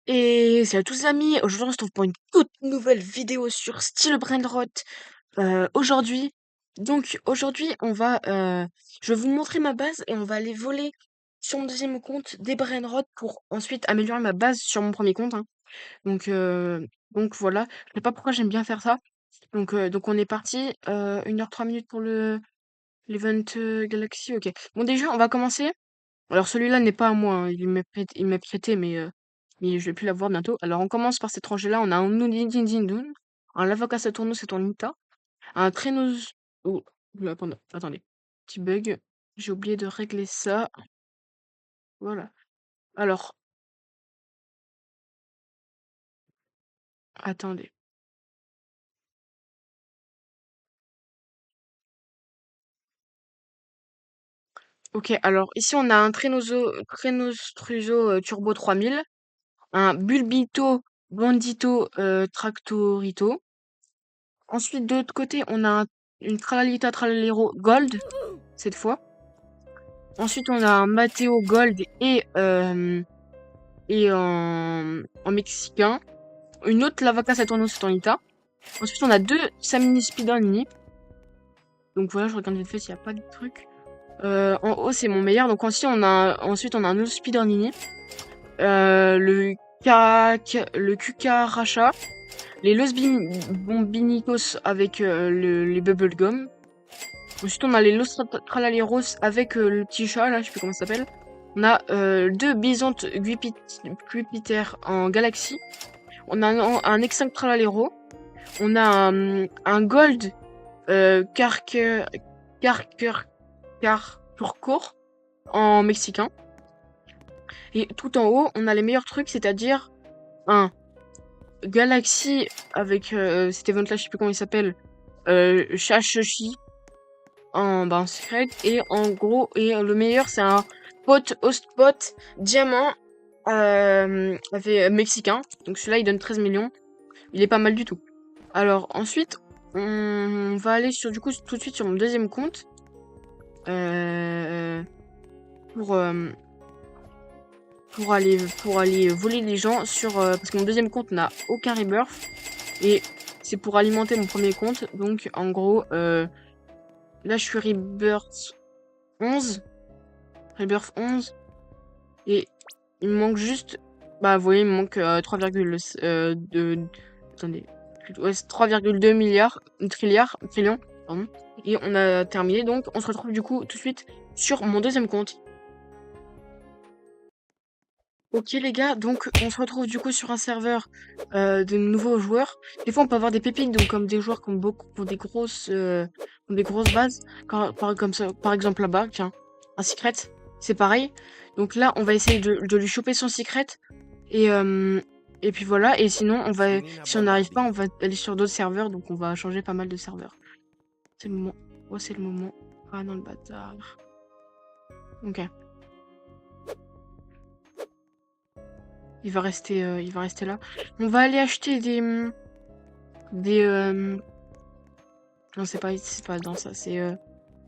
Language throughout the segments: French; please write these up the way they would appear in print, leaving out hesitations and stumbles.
Et salut à tous les amis, aujourd'hui on se retrouve pour une toute nouvelle vidéo sur Style Brainrot. Aujourd'hui, je vais vous montrer ma base et on va aller voler sur mon deuxième compte des Brainrot pour ensuite améliorer ma base sur mon premier compte, hein. Donc, euh, donc voilà, je sais pas pourquoi j'aime bien faire ça. Donc on est parti, 1h 3 minutes pour le l'event Galaxy, ok. Bon déjà on va commencer. Alors celui-là n'est pas à moi, hein, il m'est prêté, mais je vais plus l'avoir bientôt. Alors on commence par cet rangé-là, on a un Nudinjindun, un Lavaca Saturnus Saturnita, un Trainose... Oh, oula, attendez, petit bug, j'ai oublié de régler ça. Voilà. Alors, attendez. Ok, alors ici on a un Trainostruzo Turbo 3000, un Bulbito Bandito Tractorito. Ensuite de l'autre côté on a une Tralalita Tralalero Gold, cette fois. Ensuite, on a un Matteo Gold et en mexicain. Une autre Lavaca Saturno Saturnita. Ensuite, on a deux Samini Speedoni. Donc voilà, je regarde vite fait s'il n'y a pas de truc. En haut, c'est mon meilleur. Donc ensuite, on a un autre Speedornini. Le le Cucaracha. Les Los Bombinicos avec les Bubblegum. Ensuite, on a les Los Tralaleros avec le petit chat, là, je sais plus comment ça s'appelle. On a deux Bisontes Guipiter en galaxie. On a un Extinct Tralalero. On a un Gold Carcur Turcourt en mexicain. Et tout en haut, on a les meilleurs trucs, c'est-à-dire un Galaxy avec cet event-là, je sais plus comment il s'appelle. Shashi en secret, et en gros, et le meilleur c'est un Hostpot diamant avec mexicain, donc celui-là il donne 13 millions, il est pas mal du tout. Alors ensuite on va aller sur du coup tout de suite sur mon deuxième compte euh, pour euh, pour aller voler les gens sur parce que mon deuxième compte n'a aucun rebirth et c'est pour alimenter mon premier compte. Donc en gros là je suis Rebirth 11 et il me manque juste, bah vous voyez, il me manque 3,2 milliards, trillions, pardon. Et on a terminé, donc on se retrouve du coup tout de suite sur mon deuxième compte. Ok les gars, donc on se retrouve du coup sur un serveur de nouveaux joueurs. Des fois on peut avoir des pépites, donc comme des joueurs qui ont des grosses bases, comme ça, par exemple là-bas, tiens, un secret, c'est pareil. Donc là on va essayer de lui choper son secret et, et puis voilà, et sinon si on n'arrive pas, on va aller sur d'autres serveurs, donc on va changer pas mal de serveurs. C'est le moment. Oh c'est le moment. Ah non le bâtard. Ok. Il va rester là. On va aller acheter des non c'est pas dans ça, c'est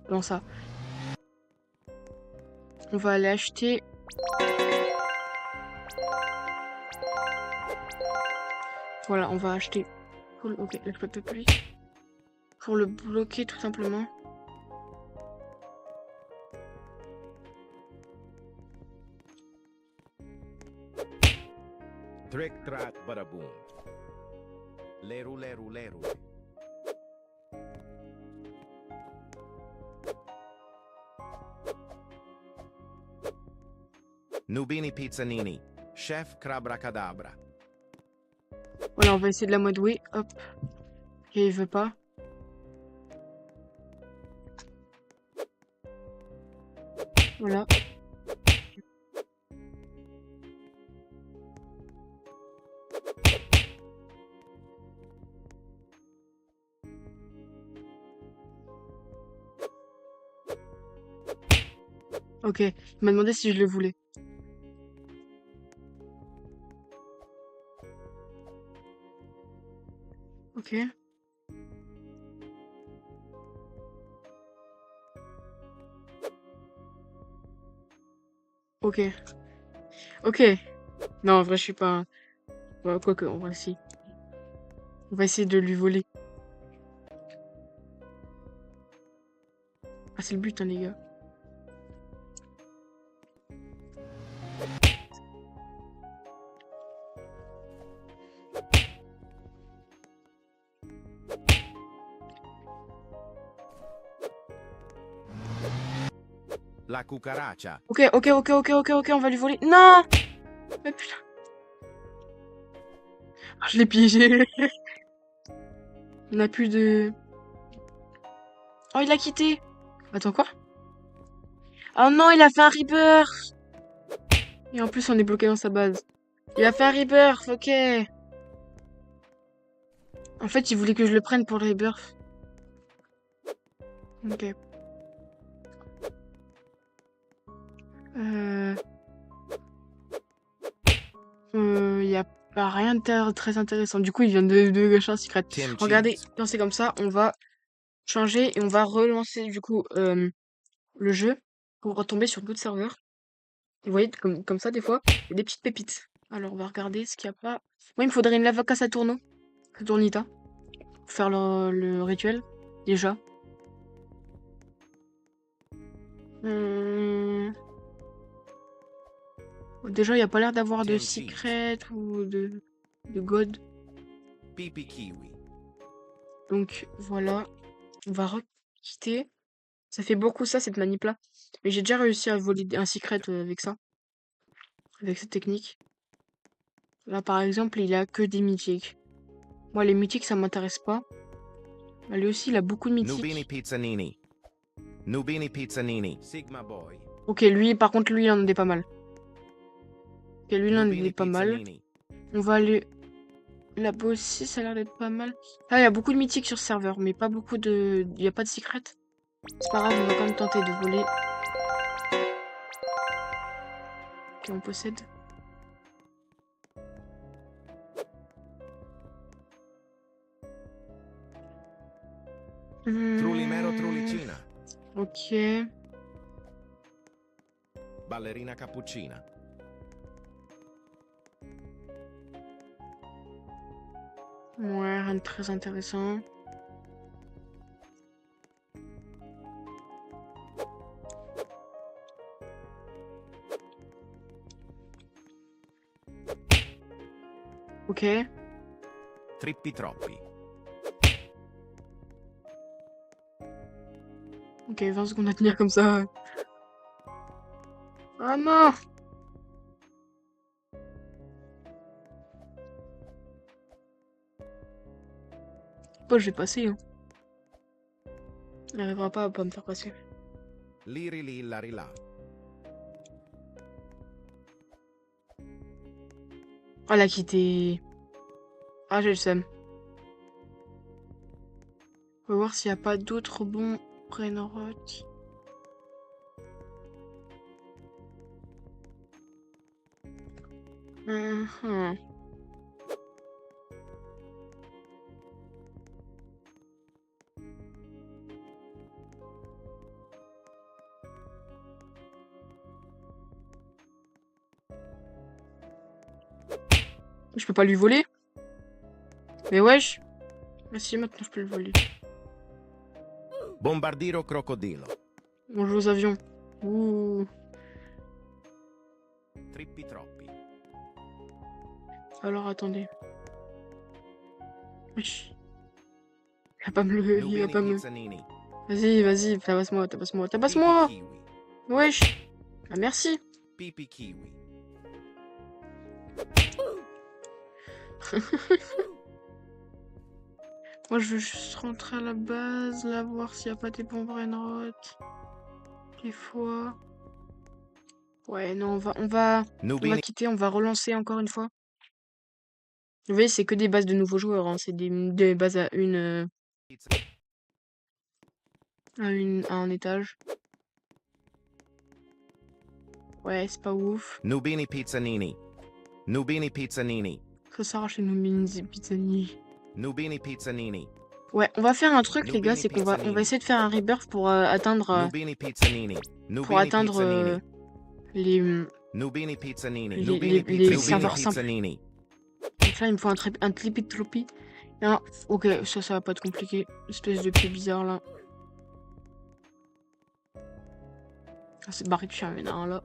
dans ça. On va aller acheter. Voilà, on va acheter. Ok, là je peux plus. Pour le bloquer tout simplement. Trick track bada boom. Leru leru leru. Nubini Pizzanini. Chef Crabracadabra. Voilà, on va essayer de l'amadouer. Hop. Et il veut pas. Voilà. Ok, il m'a demandé si je le voulais. Ok. Ok. Ok. Non, en vrai, je suis pas. Ouais, quoique, on va essayer. On va essayer de lui voler. Ah, c'est le but, hein, les gars. La cucaracha. Ok, on va lui voler. Non! Mais putain. Ah, je l'ai piégé. On n'a plus de... Oh, il a quitté. Attends, quoi? Oh non, il a fait un rebirth. Et en plus, on est bloqué dans sa base. Il a fait un rebirth, ok. En fait, il voulait que je le prenne pour le rebirth. Ok. Y a pas rien de très intéressant. Du coup, il vient de gâcher un secret. Tim Regardez, Cheese. quand c'est comme ça, on va changer et on va relancer du coup le jeu pour retomber sur d'autres serveurs. Vous voyez, comme ça, des fois, il y a des petites pépites. Alors, on va regarder ce qu'il n'y a pas. Moi, il me faudrait une lavaca Saturnita, pour faire le rituel, déjà. Déjà, il n'y a pas l'air d'avoir de Tim Cheese. secret ou de god. Pipi kiwi. Donc, voilà. On va quitter. Ça fait beaucoup ça, cette manip-là. Mais j'ai déjà réussi à voler un secret avec ça. Avec cette technique. Là, par exemple, il a que des mythiques. Moi, les mythiques, ça m'intéresse pas. Mais lui aussi, il a beaucoup de Nubini mythiques. Pizzanini. Nubini Pizzanini. Sigma Boy. Ok, lui, par contre, lui, il en a des pas mal. Ok, lui, il en a Nubini des pas mal. Pizzanini. On va aller... Là-bas aussi, ça a l'air d'être pas mal. Ah, il y a beaucoup de mythiques sur ce serveur, mais pas beaucoup de... Il n'y a pas de secret. C'est pas grave, on va quand même tenter de voler. Ok, on possède. Trulimero Trulicina. Ok. Ballerina Cappuccina. Ouais, rien de très intéressant. Ok. Trippi Troppi. Ok, 20 secondes à tenir comme ça. Ah non! Pas, je vais passer, hein. Il n'arrivera pas à me faire passer. Liri li lari la. Ah, elle a quitté. Ah, j'ai le seum. On va voir s'il n'y a pas d'autres bons Brainrot. Je peux pas lui voler? Mais wesh. Ah si, maintenant je peux le voler. Bombardiro Crocodilo. On joue aux avions. Ouh. Trippi Troppi. Alors attendez. Wesh. Il va pas me le... Il va Nubini pas me... Pizzanini. Vas-y, tabasse-moi. Pipi Tabasse-moi! Kiwi. Wesh. Ah merci. Pipi Kiwi. Moi je veux juste rentrer à la base, là, voir s'il n'y a pas des bons Brainrot. Des fois... Ouais, non, on va Nubini quitter, on va relancer encore une fois. Vous voyez, c'est que des bases de nouveaux joueurs, hein. C'est des bases à à un étage. Ouais, c'est pas ouf. Nubini Pizzanini. Nubini Pizzanini. Ça s'arrache nos mini pizzani. Nubini Pizzanini. Ouais, on va faire un truc, les gars, c'est qu'on va essayer de faire un rebirth pour atteindre Nubini Pizzanini. pour atteindre les Nubini Pizzanini. les Nubini serveurs simples. Pizzanini. Donc machin. Il me faut un tlipi-tlopi. Ok, ça va pas être compliqué. Espèce de pied bizarre là. Ah, c'est barré de chien, mais non, là.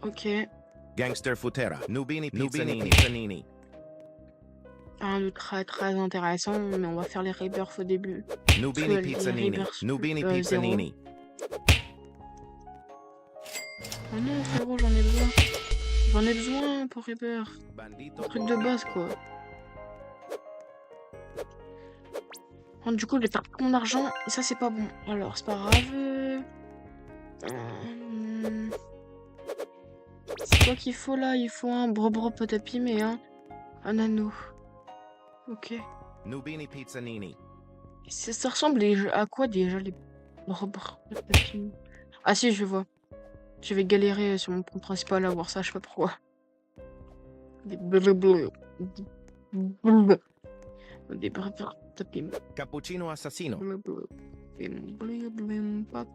Ok. Gangster Futera. Nubini Pizzanini. Rien de très très intéressant, mais on va faire les rebirths au début. Nubini Les Pizzanini. rebirths, Nubini zéro. Pizzanini. Oh non, frérot, j'en ai besoin. J'en ai besoin pour rebirth. Bandito Un truc de base, quoi. Oh, du coup, je vais perdre mon argent, et ça, c'est pas bon. Alors, c'est pas grave. C'est quoi qu'il faut, là? Il faut un bro potapim et un anneau. Ok. Nubini Pizzanini. Ça ressemble à quoi, déjà, les bro potapim? Ah si, je vois. Je vais galérer sur mon compte principal à voir ça, je sais pas pourquoi. Des blablabla. Des tapim. Cappuccino Assassino.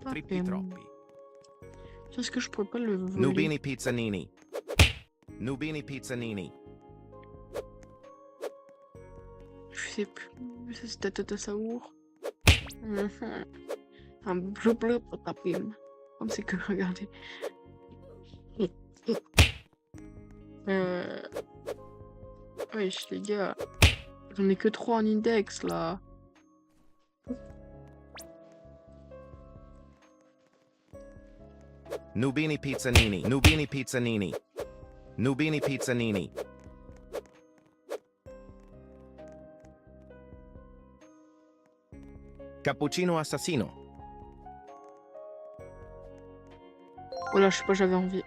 Trippi Troppi. Est-ce que je pourrais pas le voler? Nubini Pizzanini. Nubini Pizzanini. Je sais plus. Ça, c'est Tata Saour. Un bleu tapim. Comme c'est que, regardez. Wesh, les gars. J'en ai que 3 en index, là. Nubini Pizzanini. Nubini Pizzanini. Nubini Pizzanini. Cappuccino Assassino. Oh là, je sais pas, j'avais envie.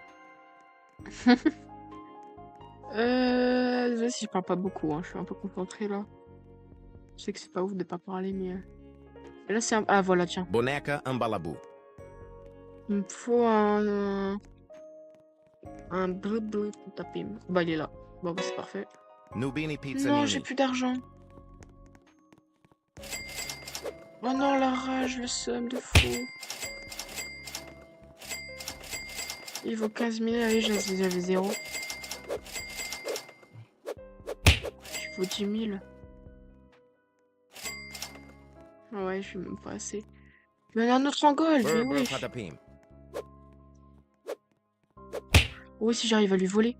Désolé si je parle pas beaucoup, hein. Je suis un peu concentrée, là. Je sais que c'est pas ouf de pas parler, mais... Et là, c'est un... Ah, voilà, tiens. Boneca Ambalabou. Il me faut un bleu tapim. Bah, il est là. Bon, bah, c'est parfait. Nubini Non, j'ai Pizzanini. plus d'argent. Oh non, la rage, le seum de fou. Il vaut 15 000, allez, j'avais 0. Il vaut 10 000. Ah ouais, je suis même pas assez. Mais il y en a un autre en gold, mais oui. Patapim. Oui, si j'arrive à lui voler.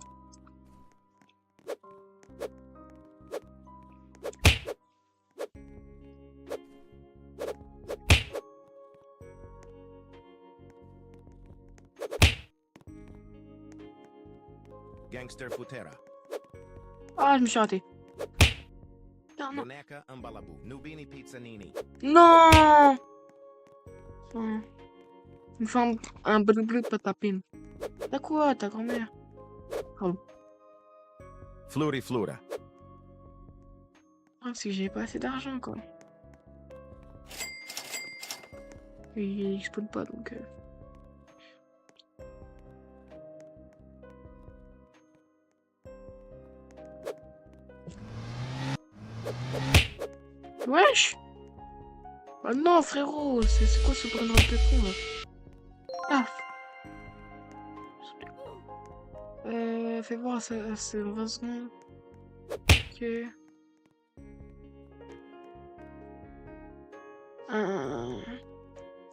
Gangster Futera. Ah, je me suis raté. Non, non. Boneca Ambalabou. Nubini Pizzanini. Non. Il me faut un bleu patapim. T'as quoi, ta grand-mère? Oh. Fluri Flura. Ah, c'est que j'ai pas assez d'argent, quoi. Et il explose pas, donc... Wesh! Ah non, frérot! C'est quoi ce brain de con, là? Paf! Fais voir, c'est 20 secondes. Ok.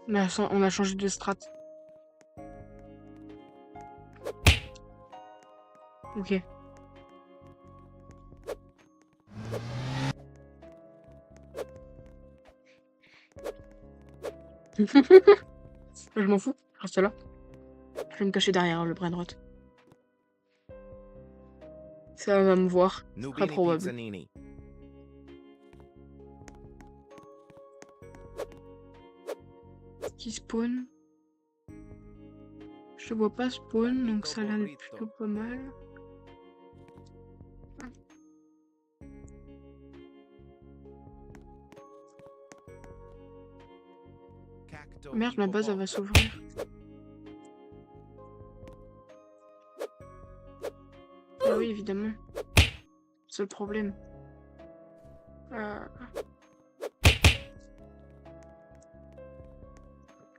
On a changé de strat. Ok. Je m'en fous, je reste là. Je vais me cacher derrière le brain rot. Ça va me voir. Très Nubini probable. Pizzanini. Qui spawn? Je le vois pas spawn, donc ça a l'air d'être plutôt pas mal. Merde, ma base, elle va s'ouvrir. Ah oui, évidemment. C'est le problème.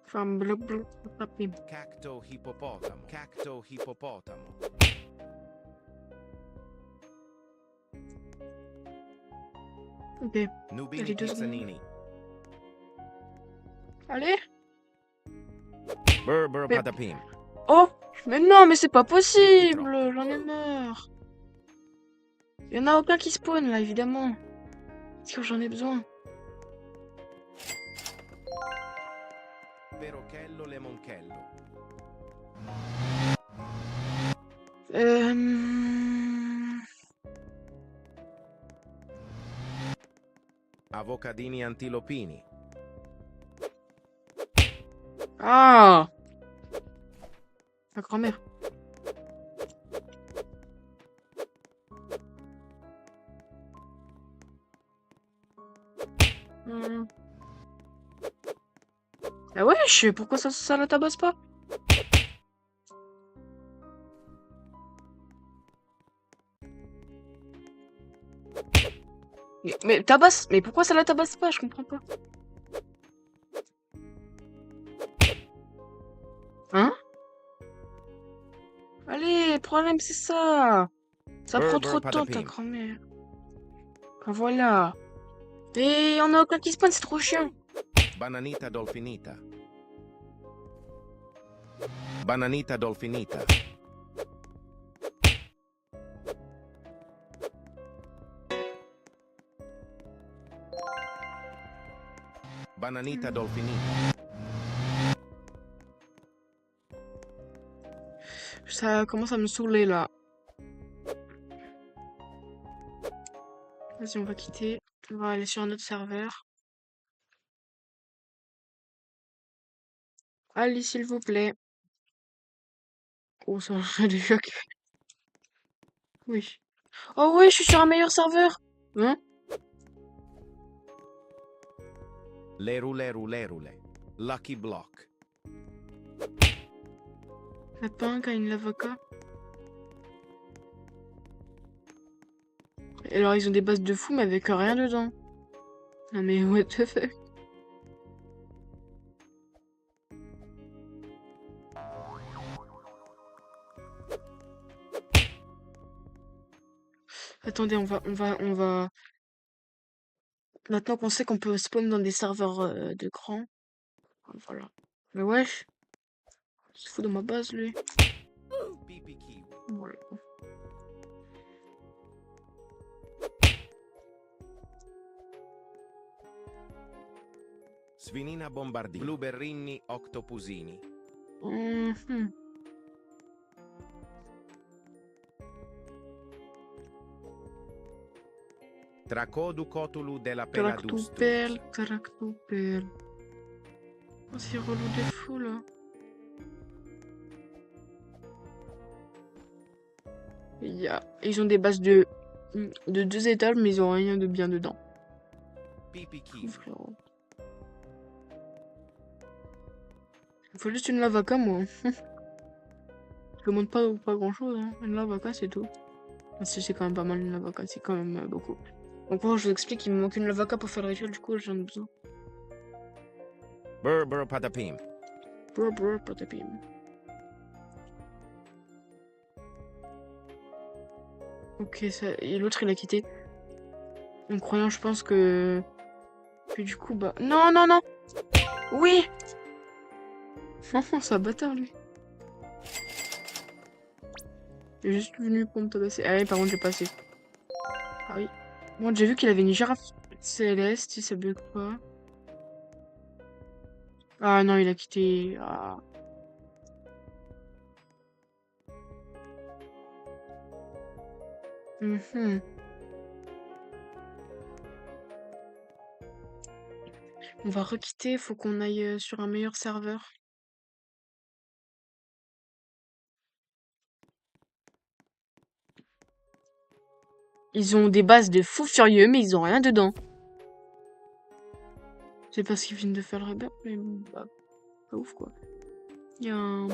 Enfin, bleu, tapis. Cacto Hippopotamo. Cacto Hippopotamo. Ok. Nubini Allez, 2 secondes. Pizzanini. Allez. Burr Burr Mais... Patapim. Oh! Mais non, mais c'est pas possible! J'en ai marre. Il y en a aucun qui spawn là, évidemment. Parce que j'en ai besoin. Perochello Lemonchello. Avocadini Antilopini. Ah! La grand-mère. Ah wesh, pourquoi ça la tabasse pas? Mais tabasse, mais pourquoi ça la tabasse pas? Je comprends pas. Hein? Allez, le problème c'est ça. Ça prend trop de temps ta grand-mère. Ah, voilà. Et on a aucun qui spawn, c'est trop chiant. Bananita Dolfinita. Bananita Dolfinita. Bananita Dolfinita. Ça commence à me saouler là. Vas-y, on va quitter. On va aller sur un autre serveur. Allez, s'il vous plaît. Oh, ça va déjà que... Oui. Oh oui, je suis sur un meilleur serveur. Hein? Lerule Rulerule. Lucky Block. Lapin gagne l'avocat. Et alors, ils ont des bases de fou, mais avec rien dedans. Non mais what the fuck? Attendez, on va... Maintenant qu'on sait qu'on peut spawn dans des serveurs de grands. Voilà. Mais wesh, il se fout de ma base, lui. PPQ. Voilà. Svinina Bombardini. Blueberrini Octopusini. Mhm. Tracodu Cotulu della Caractopelle, caractopelle. Oh, c'est relou des fous, là. Ils ont des bases de 2 étages, mais ils ont rien de bien dedans. PPQ. Frérot. Il faut juste une lavaca, moi. Je demande pas grand chose, hein. Une lavaca, c'est tout. Si c'est quand même pas mal une lavaca, c'est quand même beaucoup. Donc moi je vous explique, il me manque une lavaca pour faire le rituel, du coup j'en ai besoin. Burr Burr Patapim. Brr, patapim. Ok, ça... et l'autre il a quitté. En croyant, je pense que du coup, bah... Non, non, non. Oui. C'est un bâtard, lui. Il est juste venu pour me tabasser. Ah oui, par contre, j'ai passé. Ah oui. Bon, j'ai vu qu'il avait une girafe céleste, si ça bug pas. Ah non, il a quitté. Ah. Mhm. On va requitter, faut qu'on aille sur un meilleur serveur. Ils ont des bases de fous furieux, mais ils ont rien dedans. C'est parce qu'ils viennent de faire le rebelle, mais bah, pas ouf quoi. Il y a un...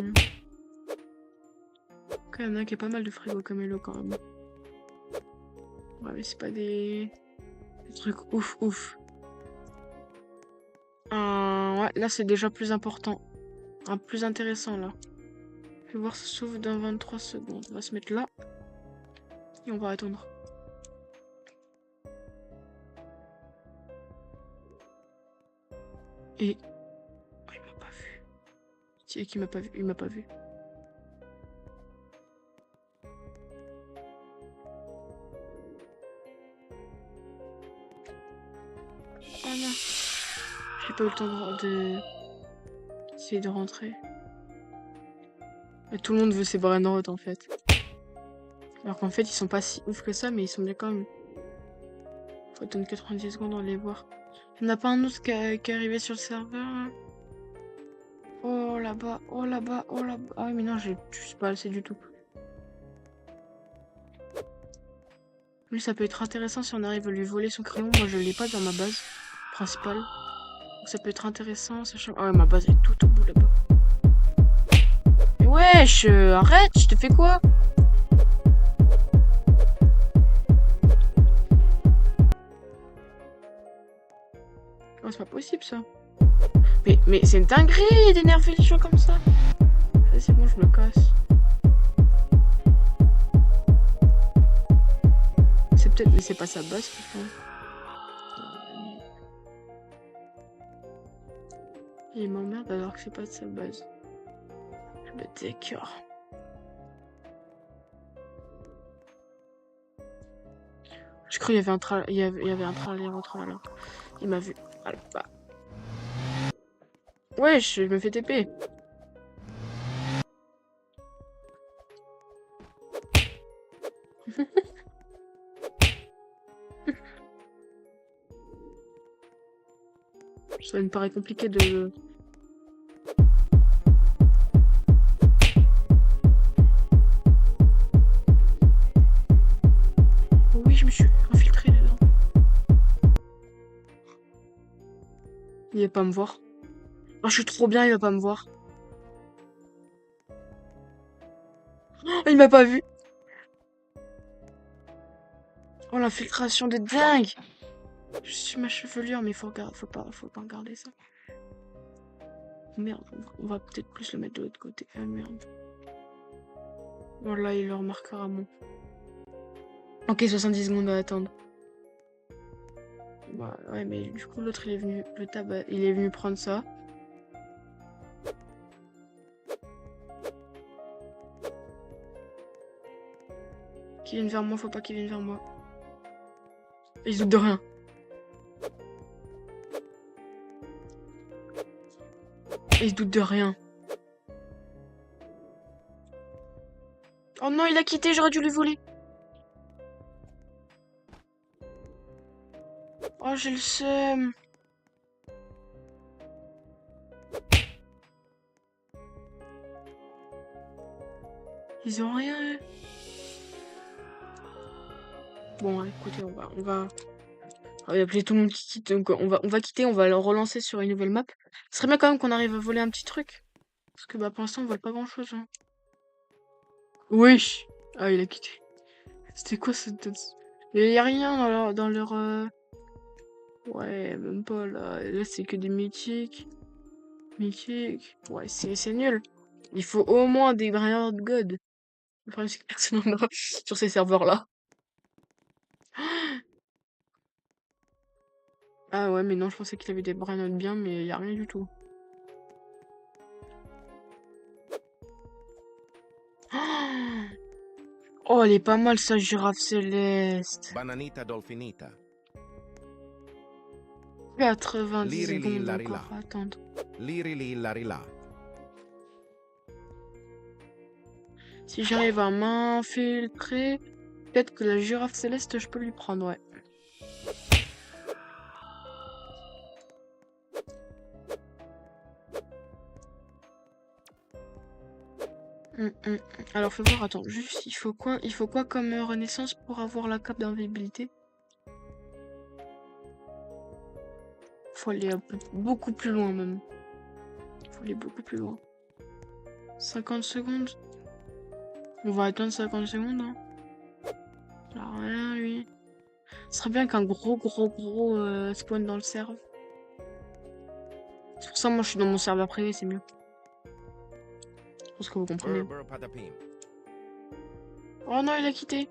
Quand même, il y en a qui a pas mal de frigo comme Hello quand même. Ouais, mais c'est pas des trucs ouf. Ouais, là c'est déjà plus important. Plus intéressant là. Je vais voir si ça s'ouvre dans 23 secondes. On va se mettre là. Et on va attendre. Et... Oh, il m'a pas vu. C'est qui m'a pas vu. Il m'a pas vu. Oh non. J'ai pas eu le temps essayer de rentrer. Et tout le monde veut ces Brainrot en fait. Alors qu'en fait ils sont pas si ouf que ça, mais ils sont bien quand même. Faut attendre 90 secondes pour les voir. Il n'y en a pas un autre qui est arrivé sur le serveur. Oh là-bas, oh là-bas, oh là-bas. Ah oui mais non, je suis pas assez du tout. Lui ça peut être intéressant si on arrive à lui voler son crayon. Moi je l'ai pas dans ma base principale. Donc ça peut être intéressant, sachant... Ah ouais, ma base est tout au bout là-bas. Mais wesh, arrête, je te fais quoi? Oh, c'est pas possible ça. Mais c'est une dinguerie d'énerver les gens comme ça. Vas-y, c'est bon, je me casse. C'est peut-être... Mais c'est pas sa base, putain. Il m'emmerde alors que c'est pas de sa base. Je me d'accord. Je crois qu'il y avait un il y avait un train aller-retour là. Il m'a vu. Ah, bah. Wesh, je me fais TP. Ça me paraît compliqué de... Oui, je me suis infiltré dedans. Il va pas me voir. Oh, je suis trop bien, il va pas me voir. Oh, il m'a pas vu. Oh, l'infiltration de dingue. Je suis ma chevelure, mais faut pas regarder ça. Merde, on va peut-être plus le mettre de l'autre côté. Ah merde. Voilà, il le remarquera mon. Ok, 70 secondes à attendre. Bah, ouais, mais du coup, l'autre, il est venu... Le tabac, il est venu prendre ça. Qu'il vienne vers moi, faut pas qu'il vienne vers moi. Il se doute de rien. Il se doute de rien. Oh non, il a quitté, j'aurais dû lui voler. Oh, j'ai le seum. Ils ont rien, eux. Bon, écoutez, on va appeler tout le monde qui quitte. Donc, on va quitter, on va le relancer sur une nouvelle map. Ce serait bien quand même qu'on arrive à voler un petit truc. Parce que, bah, pour l'instant, on vole pas grand-chose, hein. Wesh. Ah, il a quitté. C'était quoi cette... Il y a rien dans leur... Ouais, même pas, là. Là, c'est que des mythiques. Mythiques. Ouais, c'est nul. Il faut au moins des Brainrot de God. Le problème, c'est que personne n'en a sur ces serveurs-là. Ah ouais, mais non, je pensais qu'il avait des Brainrot bien, mais il y a rien du tout. Oh, elle est pas mal, sa girafe céleste. Bananita dolfinita. 90 Liri li secondes la ri la. encore à attendre. Liri li la ri la. Si j'arrive à m'infiltrer, peut-être que la girafe céleste, je peux lui prendre, ouais. Alors, faut voir, attends, juste, il faut quoi comme renaissance pour avoir la cape d'invisibilité? Faut aller beaucoup plus loin, même. Faut aller beaucoup plus loin. 50 secondes. On va attendre 50 secondes, hein. Ça a rien, lui. Ce serait bien qu'un gros spawn dans le serve. C'est pour ça, moi, je suis dans mon serveur privé, c'est mieux. Je pense que vous comprenez. Burr patapim. Oh non, il a quitté.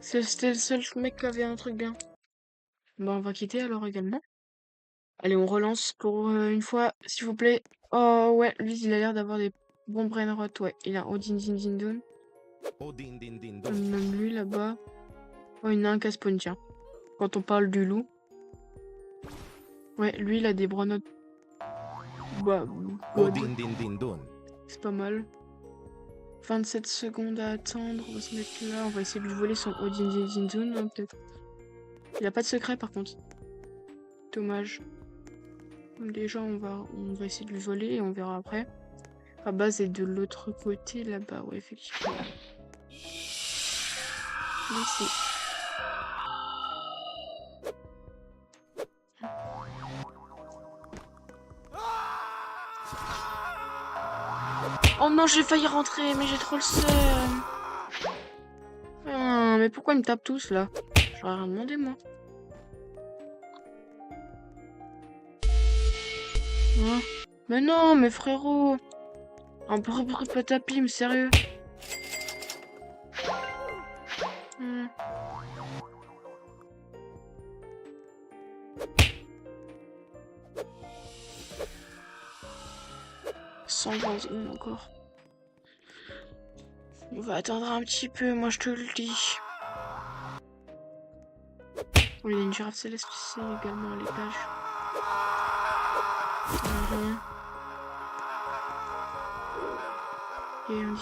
C'était le seul mec qui avait un truc bien. Bon, on va quitter alors également. Allez, on relance pour une fois, s'il vous plaît. Oh ouais, lui, il a l'air d'avoir des bons brainrot. Ouais, il a Odin Din Din Dun. Odin din din Même lui là-bas. Oh, il y en a un casse-spawn, tiens. Quand on parle du loup. Ouais, lui, il a des brainottes. Bah, God. Odin din din dun. C'est pas mal. 27 secondes à attendre. On va se mettre là. On va essayer de lui voler son Odin Din Din Dun, hein, peut-être. Il a pas de secret, par contre. Dommage. Déjà, on va essayer de lui voler et on verra après. La base est de l'autre côté, là-bas. Ouais, effectivement. Ici. Oh non, j'ai failli rentrer, mais j'ai trop le seum. Ah, mais pourquoi ils me tapent tous, là? J'aurais rien demandé, moi. Hein? Mais non, mais frérot. Un peu patapim, sérieux. Hmm. 120 secondes encore. On va attendre un petit peu, moi je te le dis. Oh, il y a une girafe céleste ici également à l'étage. Et un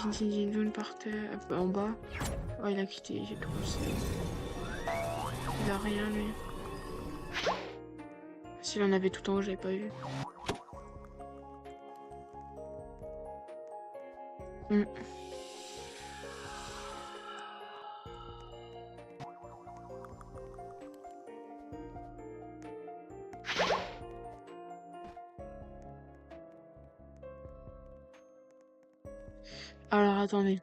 Din par terre, en bas. Oh, il a quitté, j'ai trop le seum. Il a rien, lui. S'il en avait tout en haut, j'avais pas vu. Hmm. Alors attendez,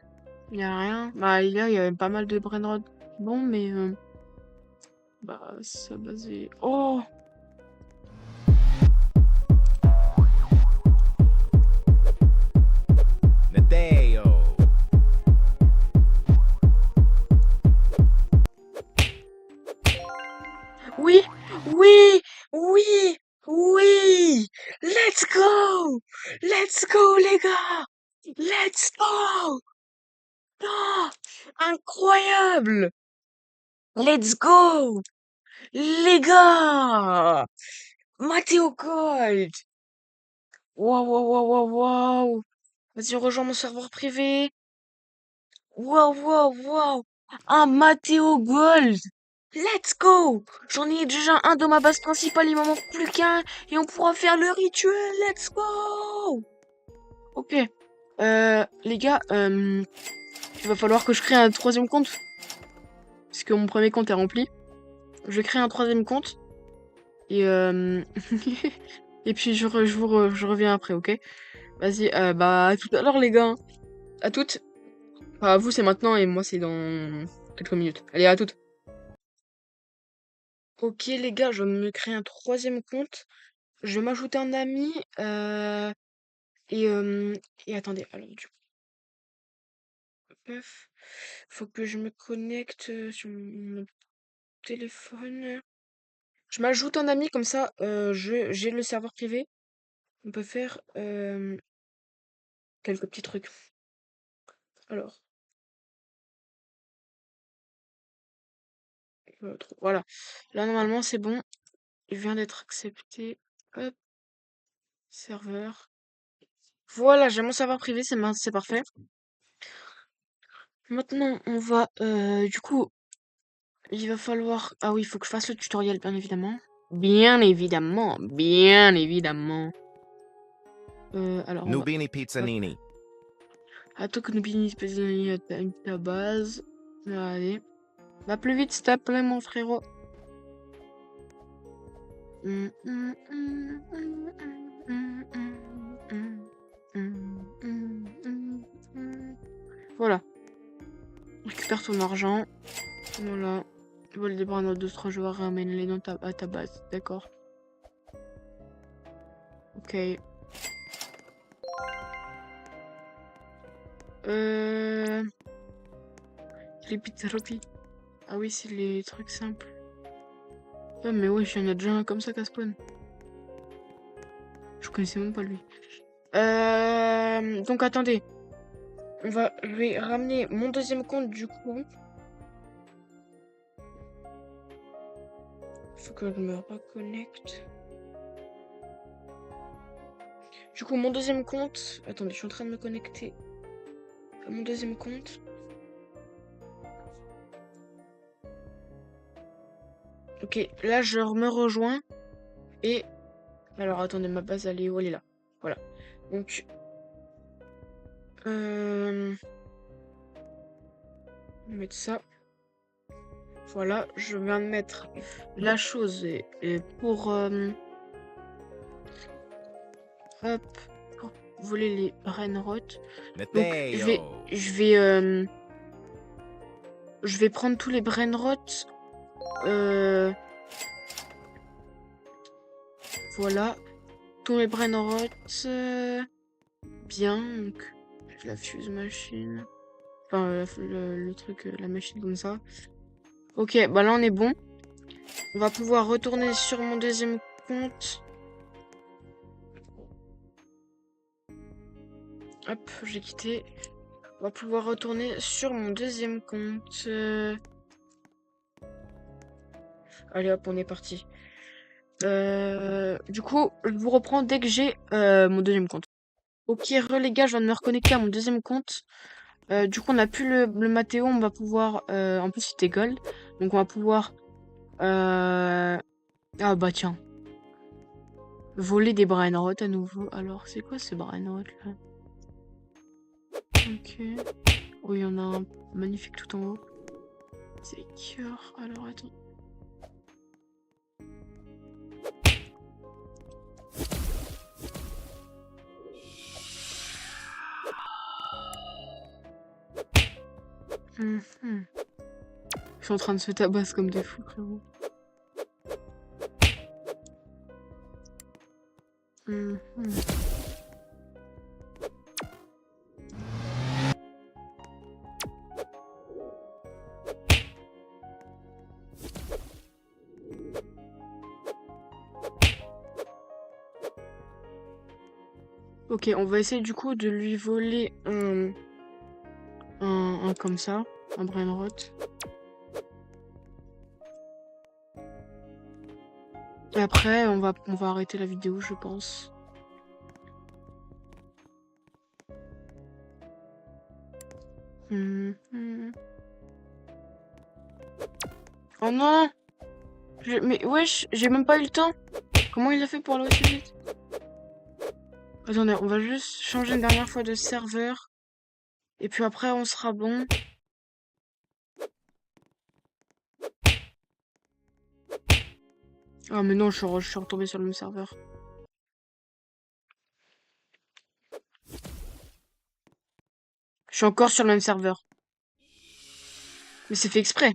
il y a rien. Bah il y avait pas mal de brainrot. Bon, mais bah ça basait. Oh, Nadeo. oui, oui, oui, oui. Let's go les gars, let's go. Oh, incroyable, let's go, les gars. Matteo Gold. Waouh, waouh, waouh, waouh, waouh. Vas-y, rejoins mon serveur privé. Waouh, waouh, waouh. Un Matteo Gold. Let's go. J'en ai déjà un dans ma base principale, il m'en manque plus qu'un. Et on pourra faire le rituel. Let's go. Ok. Les gars, il va falloir que je crée un troisième compte. Parce que mon premier compte est rempli. Je crée un troisième compte. Et et puis je reviens après, ok? Vas-y, bah à tout à l'heure les gars. À toutes. Enfin, vous c'est maintenant et moi c'est dans quelques minutes. Allez, à toutes. Ok les gars, je vais me créer un troisième compte. Je vais m'ajouter un ami. Et, euh, et attendez, alors du coup, bref, faut que je me connecte sur mon téléphone. Je m'ajoute un ami comme ça, j'ai le serveur privé. On peut faire quelques petits trucs. Alors, voilà. Là normalement c'est bon. Il vient d'être accepté. Hop, serveur. Voilà, j'ai mon serveur privé, c'est parfait. Maintenant, on va, du coup, il va falloir... Ah oui, il faut que je fasse le tutoriel, bien évidemment. Bien évidemment, bien évidemment. Alors, on va... Nubini Hop. pizzanini. Attends que nous finissons ta base. Allez. Va plus vite, s'il te plaît, mon frérot. Voilà. Récupère ton argent. Voilà. Vole des bras d'autres joueurs, ramène-les à ta base. D'accord. Ok. Les pizzarotti. Ah oui, c'est les trucs simples. Ah mais ouais, j'en ai déjà un comme ça qu'à spawn. connaissais même pas lui. Donc attendez. Je vais ramener mon deuxième compte du coup. Faut que je me reconnecte. Du coup, mon deuxième compte. Attendez, je suis en train de me connecter à mon deuxième compte. Ok, là je me rejoins. Et. Alors attendez, ma base elle est où? Elle est là. Voilà. Donc. On va mettre ça. Voilà, je viens de mettre la chose et pour. Hop. Pour voler les brainrots. Donc Meteo. je vais prendre tous les brainrots. Voilà. Tous les brainrots. Bien. Donc, la fuse machine. Enfin, le truc, la machine comme ça. Ok, bah là on est bon. On va pouvoir retourner sur mon deuxième compte. Hop, j'ai quitté. On va pouvoir retourner sur mon deuxième compte. Allez hop, on est parti. Du coup, je vous reprends dès que j'ai mon deuxième compte. Ok, les gars, je viens de me reconnecter à mon deuxième compte. Du coup, on a plus le Mathéo, on va pouvoir... en plus, c'était gold. Donc, on va pouvoir... Ah bah tiens. Voler des brainrots à nouveau. Alors, c'est quoi ces brainrots là? Ok. Oh, il y en a un magnifique tout en haut. C'est cœur. Alors, attends. Mhm. Ils sont en train de se tabasser comme des fous, frérot. Mhm. Ok, on va essayer du coup de lui voler un comme ça, un brainrot. Et après, on va arrêter la vidéo, je pense. Mhm. Oh non! Mais wesh, j'ai même pas eu le temps. Comment il a fait pour aller aussi vite? Attendez, on va juste changer une dernière fois de serveur. Et puis après, on sera bon. Ah mais non, je suis retombé sur le même serveur. Je suis encore sur le même serveur. Mais c'est fait exprès.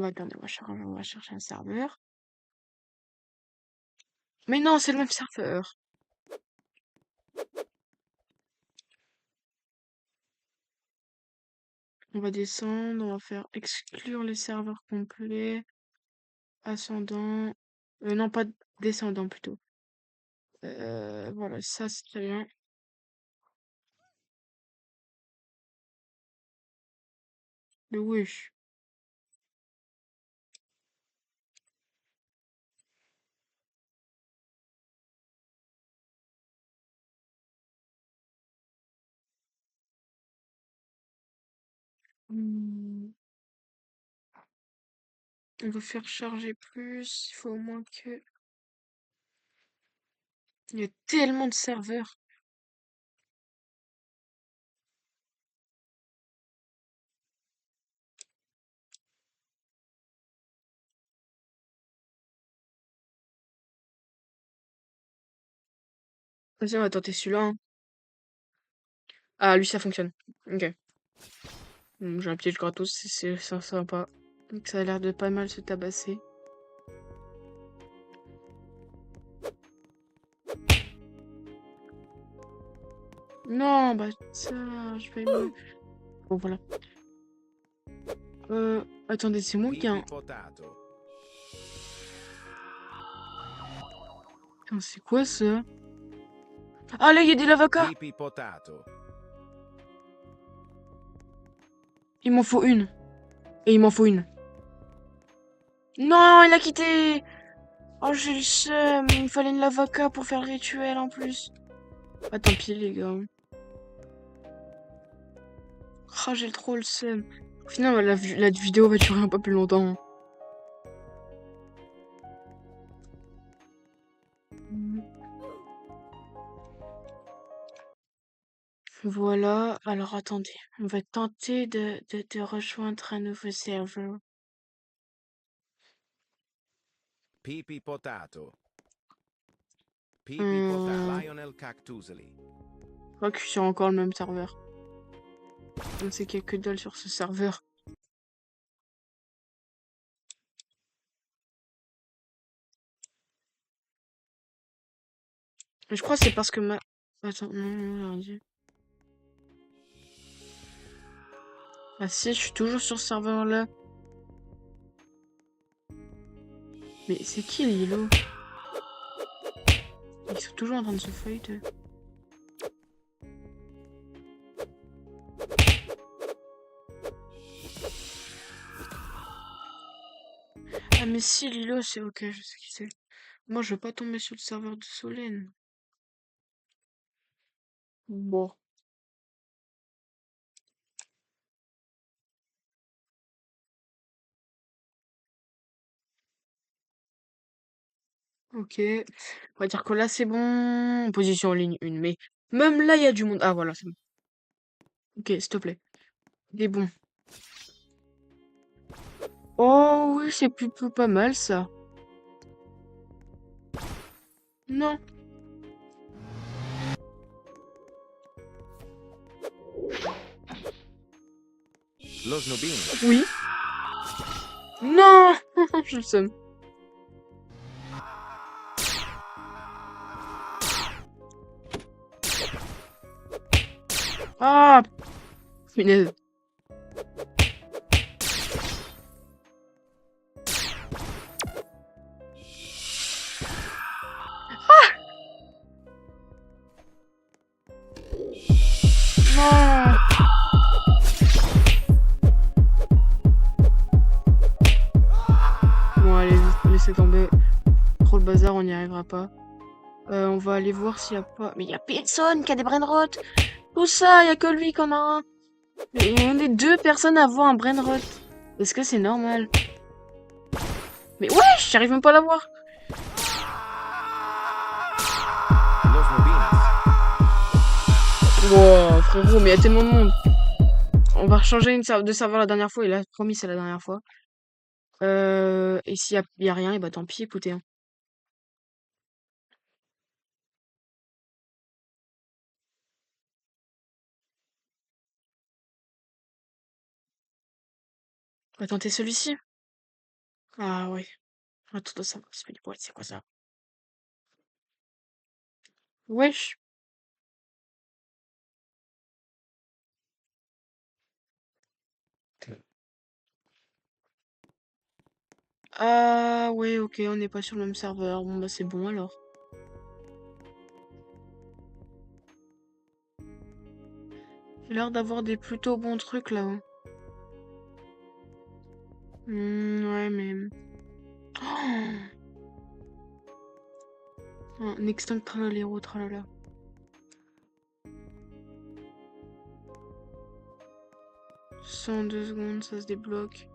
Attendez, on va chercher un serveur. Mais non, c'est le même serveur. On va descendre, on va faire exclure les serveurs complets. Ascendant. Non, pas descendant plutôt. Voilà, ça c'est très bien. Le wesh. Hmm. On veut faire charger plus. Il faut au moins que. Il y a tellement de serveurs. Vas-y, on va tenter celui-là, hein. Ah, lui, ça fonctionne. Ok. J'ai un piège gratos, c'est sympa. Donc, ça a l'air de pas mal se tabasser. Non, bah ça, je vais me... Bon, voilà. Attendez, c'est moi qui ai un... Pipi potato. Putain, c'est quoi ça? Ah là, il y a des lavacas! Pipi potato. Il m'en faut une. Et il m'en faut une. Non, il a quitté! Oh, j'ai le seum. Il me fallait une lavaca pour faire le rituel en plus. Ah, tant pis, les gars. Ah, j'ai trop le seum. Au final, la vidéo va durer un peu plus longtemps. Voilà. Alors, attendez. On va tenter de rejoindre un nouveau serveur. Pipi potato. Pipi Hmm. potato. Lionel Cactusely. Je crois que je suis sur encore le même serveur. On sait qu'il y a que dalle sur ce serveur. Je crois que c'est parce que ma... Attends, non, j'ai rien dit. Ah si, je suis toujours sur ce serveur-là. Mais c'est qui, Lilo? Ils sont toujours en train de se fight. Ah mais si, Lilo, c'est ok, je sais qui c'est. Moi, je veux pas tomber sur le serveur de Solène. Bon. Ok. On va dire que là, c'est bon. Position en ligne 1. Mais même là, il y a du monde. Ah, voilà, c'est bon. Ok, s'il te plaît. Il est bon. Oh oui, c'est plutôt pas mal, ça. Non. Lo snobino. Oui. Non. Je le somme. Ah. Punaise. Non. Bon, allez, laissez tomber. Trop le bazar, on n'y arrivera pas. On va aller voir s'il y a pas... Mais il y a personne qui a des brainrot. Tout ça, il y a que lui qui en a un. Mais on est 2 personnes à avoir un brainrot. Est-ce que c'est normal? Mais ouais, j'arrive même pas à l'avoir. Lo snobino. Wow, frérot, mais il y a tellement de monde. On va rechanger de serveur la dernière fois, et là, promis, c'est la dernière fois. Et s'il y a rien, et bah tant pis, écoutez. Hein. On va tenter celui-ci. Ah ouais. Attends, ça. Ouais, c'est quoi ça? Wesh. Ah ouais, ok, on n'est pas sur le même serveur. Bon bah c'est bon alors. J'ai l'air d'avoir des plutôt bons trucs là-haut. Ouais, mais... Oh, un extinct tralalero, tralala. En 2 secondes, ça se débloque.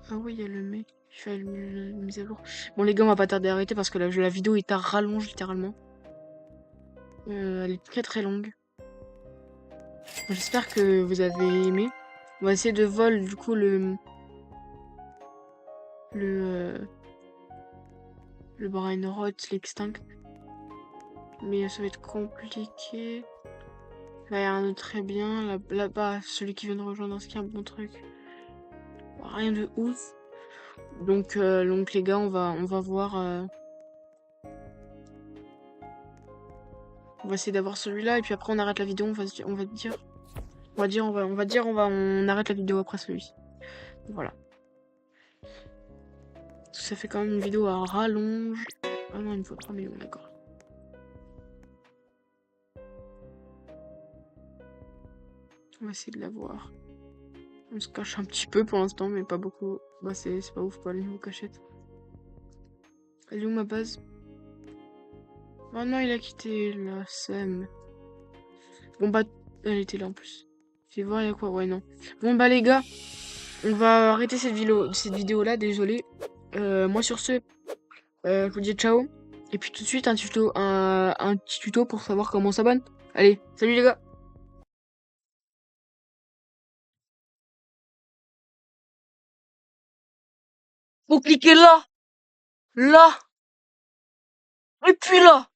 Ah oui, il y a le mec. Je fais la mise à jour. Bon les gars, on va pas tarder à arrêter parce que la vidéo est à rallonge littéralement. Elle est très très longue. J'espère que vous avez aimé. On va essayer de vol du coup le brainrot, l'extinct. Mais ça va être compliqué. Là, il y a un autre très bien. Là-bas, celui qui vient de rejoindre, ce qui est un bon truc. Rien de ouf. Donc les gars, on va voir. On va essayer d'avoir celui-là et puis après on arrête la vidéo. On arrête la vidéo après celui-ci. Voilà. Ça fait quand même une vidéo à rallonge. Ah non, il me faut 3 millions, d'accord. On va essayer de la voir. On se cache un petit peu pour l'instant, mais pas beaucoup. Bah c'est pas ouf quoi, le niveau cachette. Elle est où ma base? Oh non, il a quitté la SEM. Bon bah, elle était là en plus. Je vais voir, il y a quoi? Ouais, non. Bon bah les gars, on va arrêter cette vidéo là, désolé. Moi sur ce, je vous dis ciao. Et puis tout de suite un petit tuto pour savoir comment on s'abonne. Allez, salut les gars! Faut cliquer là, là, et puis là!